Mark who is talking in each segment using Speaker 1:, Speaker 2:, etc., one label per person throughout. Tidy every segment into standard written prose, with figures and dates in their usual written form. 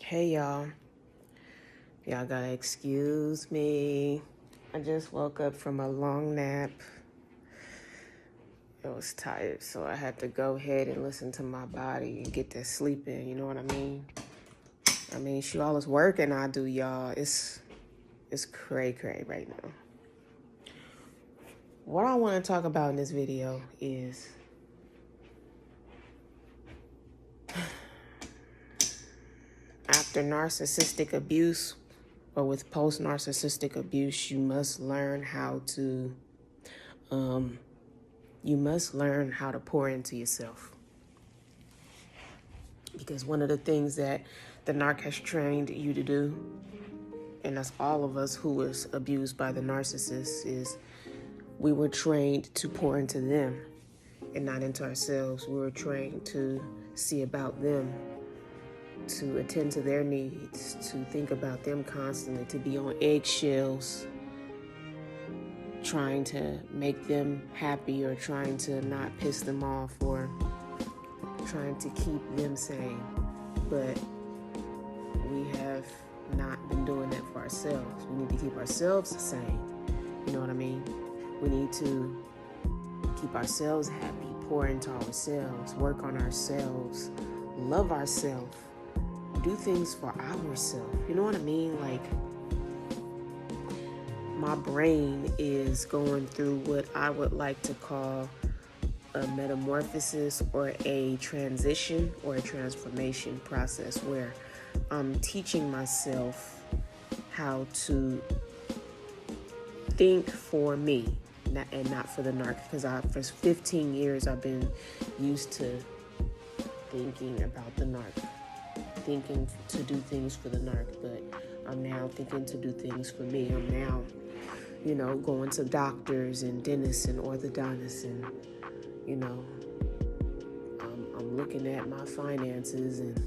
Speaker 1: Hey y'all. Y'all gotta excuse me. I just woke up from a long nap. I was tired, so I had to go ahead and listen to my body and get that sleep in, you know what I mean? She all is working I do, y'all. It's cray right now. What I want to talk about in this video is after narcissistic abuse or with post-narcissistic abuse, you must learn how to pour into yourself. Because one of the things that the narc has trained you to do, and that's all of us who was abused by the narcissist, is we were trained to pour into them and not into ourselves. We were trained to see about them, to attend to their needs, to think about them constantly, to be on eggshells, trying to make them happy or trying to not piss them off or trying to keep them sane. But we have not been doing that for ourselves. We need to keep ourselves sane. You know what I mean? We need to keep ourselves happy, pour into ourselves, work on ourselves, love ourselves, do things for ourselves. You know what I mean? Like, my brain is going through what I would like to call a metamorphosis or a transition or a transformation process where I'm teaching myself how to think for me and not for the narc, because for 15 years I've been used to thinking about the narc, thinking to do things for the narc, but I'm now thinking to do things for me. I'm now, going to doctors and dentists and orthodontists and, I'm looking at my finances and,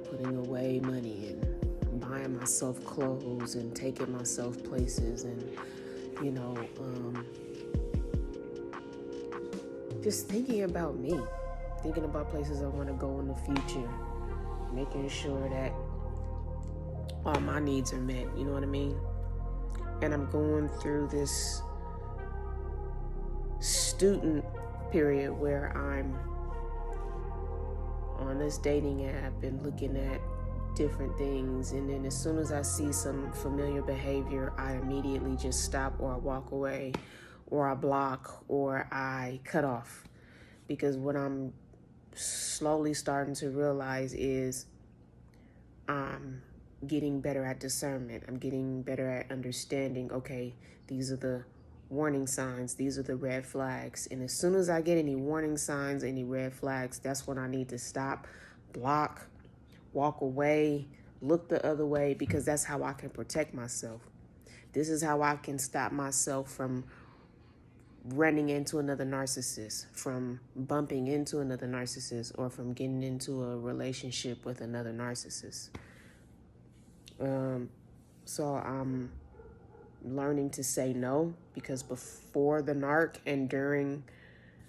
Speaker 1: putting away money and buying myself clothes and taking myself places and, just thinking about me, thinking about places I want to go in the future, making sure that all my needs are met, you know what I mean? And I'm going through this student period where I'm on this dating app and looking at different things, and then as soon as I see some familiar behavior, I immediately just stop, or I walk away, or I block, or I cut off. Because what I'm slowly starting to realize is I'm getting better at discernment. I'm getting better at understanding, okay, these are the warning signs, these are the red flags. And as soon as I get any warning signs, any red flags, that's when I need to stop, block, walk away, look the other way, because that's how I can protect myself. This is how I can stop myself from running into another narcissist, from bumping into another narcissist, or from getting into a relationship with another narcissist. So I'm learning to say no, because before the narc and during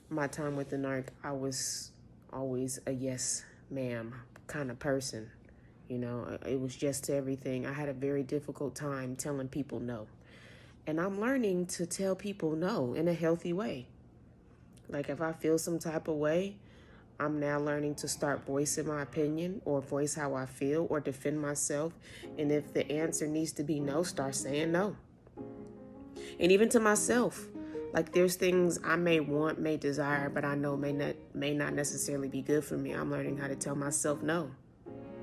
Speaker 1: my time with the narc, I was always a yes, ma'am kind of person. It was just to everything. I had a very difficult time telling people no. And I'm learning to tell people no in a healthy way. Like, if I feel some type of way, I'm now learning to start voicing my opinion or voice how I feel or defend myself. And if the answer needs to be no, start saying no. And even to myself, like, there's things I may want, may desire, but I know may not necessarily be good for me. I'm learning how to tell myself no.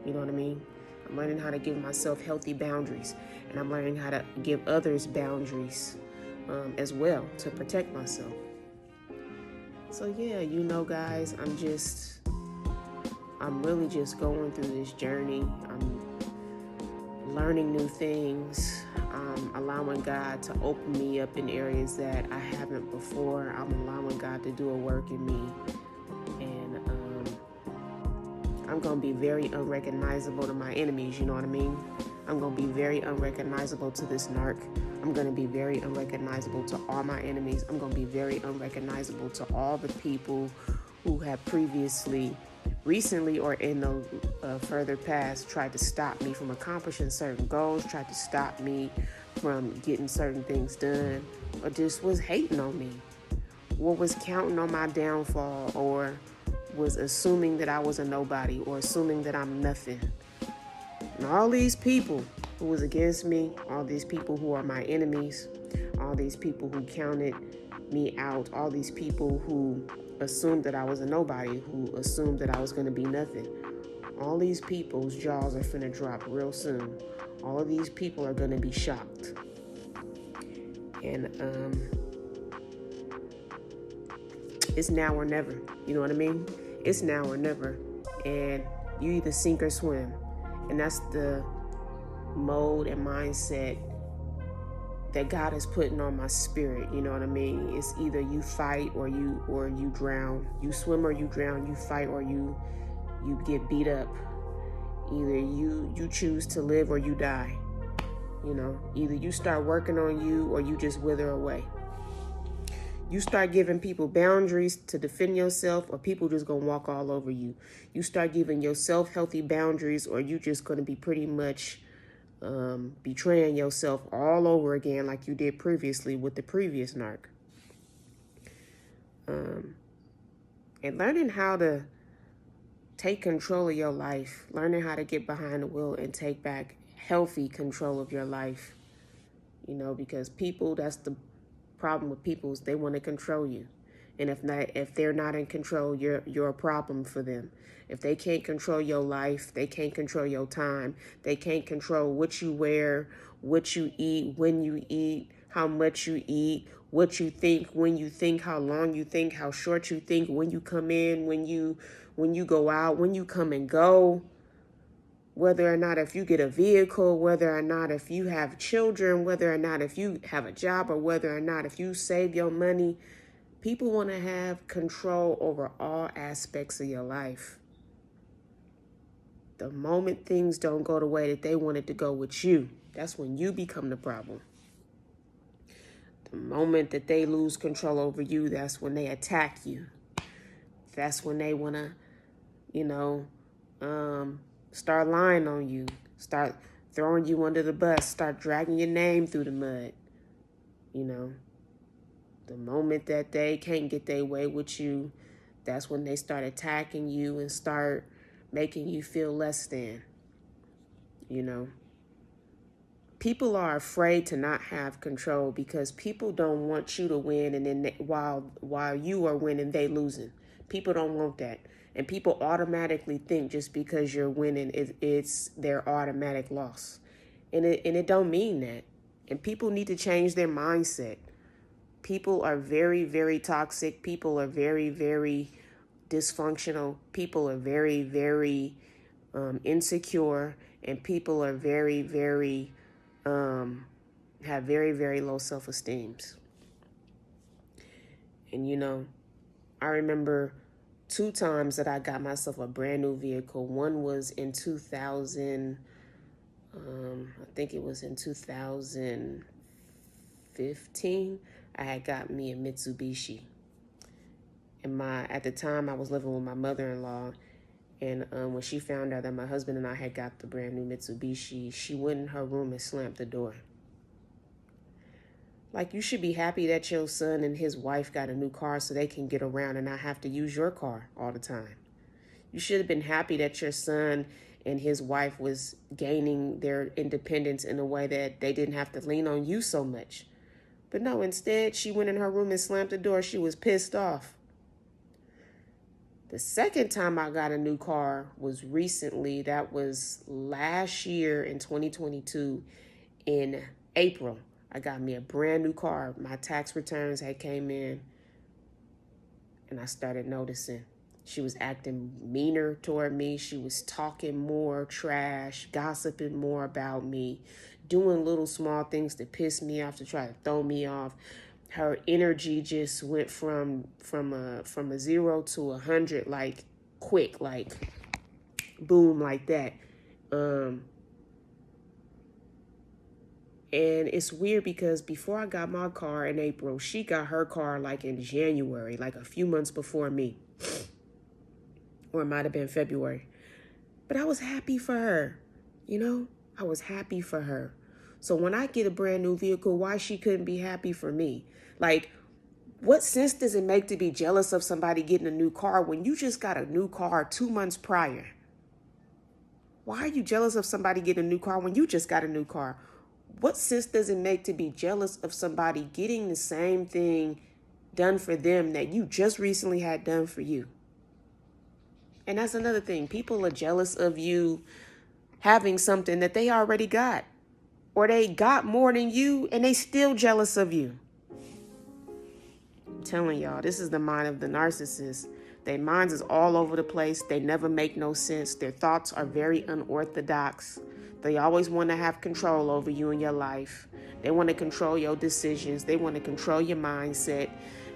Speaker 1: You know what I mean? I'm learning how to give myself healthy boundaries, and I'm learning how to give others boundaries as well to protect myself. So yeah, guys, I'm really just going through this journey. I'm learning new things. I'm allowing God to open me up in areas that I haven't before. I'm allowing God to do a work in me. And I'm going to be very unrecognizable to my enemies, you know what I mean? I'm going to be very unrecognizable to this narc. I'm going to be very unrecognizable to all my enemies. I'm going to be very unrecognizable to all the people who have previously recently or in the further past tried to stop me from accomplishing certain goals, tried to stop me from getting certain things done, or just was hating on me, or was counting on my downfall, or was assuming that I was a nobody, or assuming that I'm nothing. And all these people who was against me, all these people who are my enemies, all these people who counted me out, all these people who assumed that I was a nobody, who assumed that I was going to be nothing. All these people's jaws are finna drop real soon. All of these people are going to be shocked. And it's now or never. You know what I mean? It's now or never. And you either sink or swim. And that's the mode and mindset that God is putting on my spirit. You know what I mean? It's either you fight or you drown. You swim or you drown. You fight or you get beat up. Either you choose to live or you die. You know, either you start working on you or you just wither away. You start giving people boundaries to defend yourself, or people just gonna walk all over you. You start giving yourself healthy boundaries, or you just gonna be pretty much betraying yourself all over again like you did previously with the previous narc. And learning how to take control of your life, learning how to get behind the wheel and take back healthy control of your life. You know, because people, that's the problem with people, is they want to control you. And if they're not in control, you're a problem for them. If they can't control your life, they can't control your time, they can't control what you wear, what you eat, when you eat, how much you eat, what you think, when you think, how long you think, how short you think, when you come in, when you go out, when you come and go, whether or not if you get a vehicle, whether or not if you have children, whether or not if you have a job, or whether or not if you save your money. People want to have control over all aspects of your life. The moment things don't go the way that they wanted to go with you, that's when you become the problem. The moment that they lose control over you, that's when they attack you. That's when they want to, start lying on you, start throwing you under the bus, start dragging your name through the mud. You know, the moment that they can't get their way with you, that's when they start attacking you and start making you feel less than. You know, people are afraid to not have control because people don't want you to win, and then while you are winning, they losing. People don't want that. And people automatically think just because you're winning, it's their automatic loss. And it don't mean that. And people need to change their mindset. People are very, very toxic. People are very, very dysfunctional. People are very, very insecure. And people are very, very, have very, very low self-esteem. And, you know, I remember 2 times that I got myself a brand new vehicle. One was in 2000, I think it was in 2015. I had got me a Mitsubishi. And at the time I was living with my mother-in-law, and when she found out that my husband and I had got the brand new Mitsubishi, she went in her room and slammed the door. Like, you should be happy that your son and his wife got a new car so they can get around and not have to use your car all the time. You should have been happy that your son and his wife was gaining their independence in a way that they didn't have to lean on you so much. But no, instead, she went in her room and slammed the door. She was pissed off. The second time I got a new car was recently. That was last year in 2022 in April. I got me a brand new car. My tax returns had came in, and I started noticing she was acting meaner toward me. She was talking more trash, gossiping more about me, doing little small things to piss me off, to try to throw me off. Her energy just went from a 0 to 100 like quick, like boom, like that. And it's weird because before I got my car in April, she got her car like in January, like a few months before me. or it might have been February. But I was happy for her, you know? I was happy for her. So when I get a brand new vehicle, why she couldn't be happy for me? Like, what sense does it make to be jealous of somebody getting a new car when you just got a new car 2 months prior? Why are you jealous of somebody getting a new car when you just got a new car? What sense does it make to be jealous of somebody getting the same thing done for them that you just recently had done for you? And that's another thing. People are jealous of you having something that they already got, or they got more than you and they still jealous of you. I'm telling y'all, this is the mind of the narcissist. Their minds is all over the place. They never make no sense. Their thoughts are very unorthodox. They always want to have control over you and your life. They want to control your decisions. They want to control your mindset.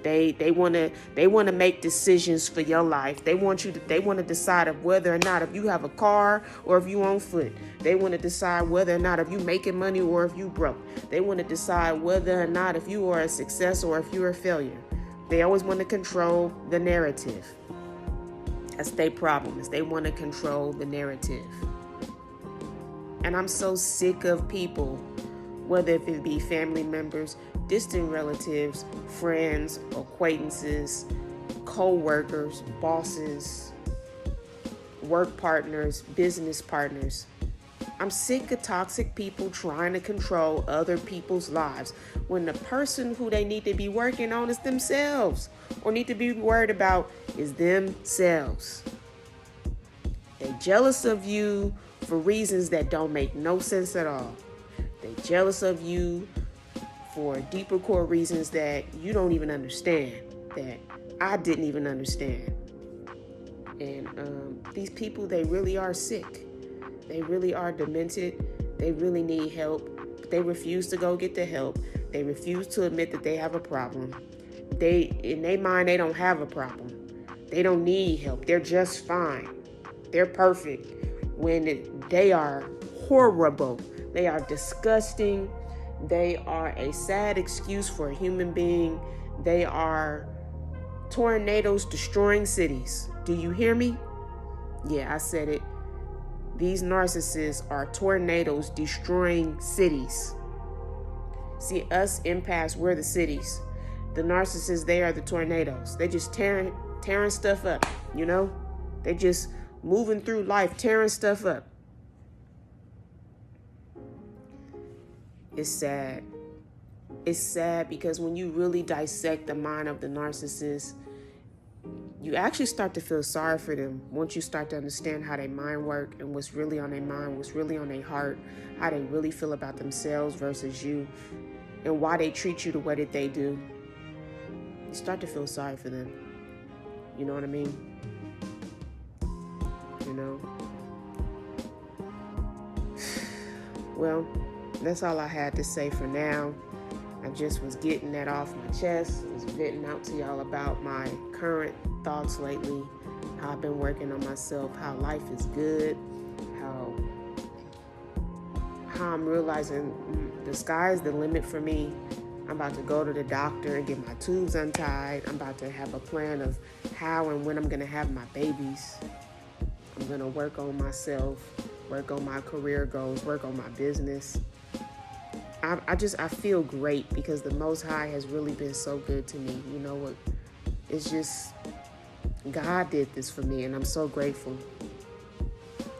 Speaker 1: They want to make decisions for your life. They want to decide of whether or not if you have a car or if you on foot. They want to decide whether or not if you making money or if you broke. They want to decide whether or not if you are a success or if you're a failure. They always want to control the narrative. That's their problem, is they want to control the narrative. And I'm so sick of people, whether it be family members, distant relatives, friends, acquaintances, co-workers, bosses, work partners, business partners. I'm sick of toxic people trying to control other people's lives when the person who they need to be working on is themselves, or need to be worried about is themselves. They're jealous of you for reasons that don't make no sense at all. They're jealous of you for deeper core reasons that you don't even understand, that I didn't even understand. And these people, they really are sick. They really are demented. They really need help. But they refuse to go get the help. They refuse to admit that they have a problem. In their mind, they don't have a problem. They don't need help. They're just fine. They're perfect. When they are horrible. They are disgusting. They are a sad excuse for a human being. They are tornadoes destroying cities. Do you hear me? Yeah, I said it. These narcissists are tornadoes destroying cities. See, us empaths, we're the cities. The narcissists, they are the tornadoes. They just tearing stuff up, you know? They just moving through life, tearing stuff up. It's sad. It's sad because when you really dissect the mind of the narcissist, you actually start to feel sorry for them once you start to understand how their mind work and what's really on their mind, what's really on their heart, how they really feel about themselves versus you, and why they treat you the way that they do. You start to feel sorry for them. You know what I mean? You know? Well, that's all I had to say for now. I just was getting that off my chest. I was venting out to y'all about my current thoughts lately, how I've been working on myself, how life is good, how I'm realizing the sky's the limit for me. I'm about to go to the doctor and get my tubes untied. I'm about to have a plan of how and when I'm going to have my babies. I'm going to work on myself, work on my career goals, work on my business. I feel great because the Most High has really been so good to me. You know what? It's just, God did this for me, and I'm so grateful.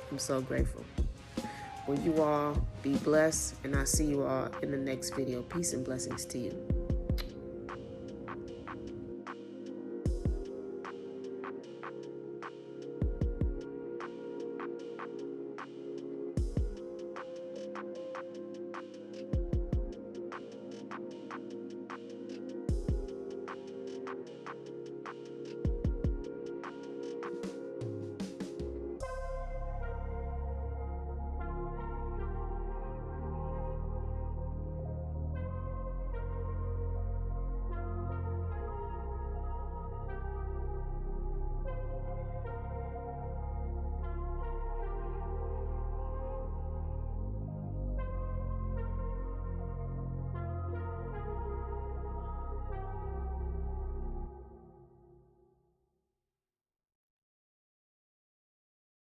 Speaker 1: I'm so grateful. Well, you all be blessed, and I'll see you all in the next video. Peace and blessings to you.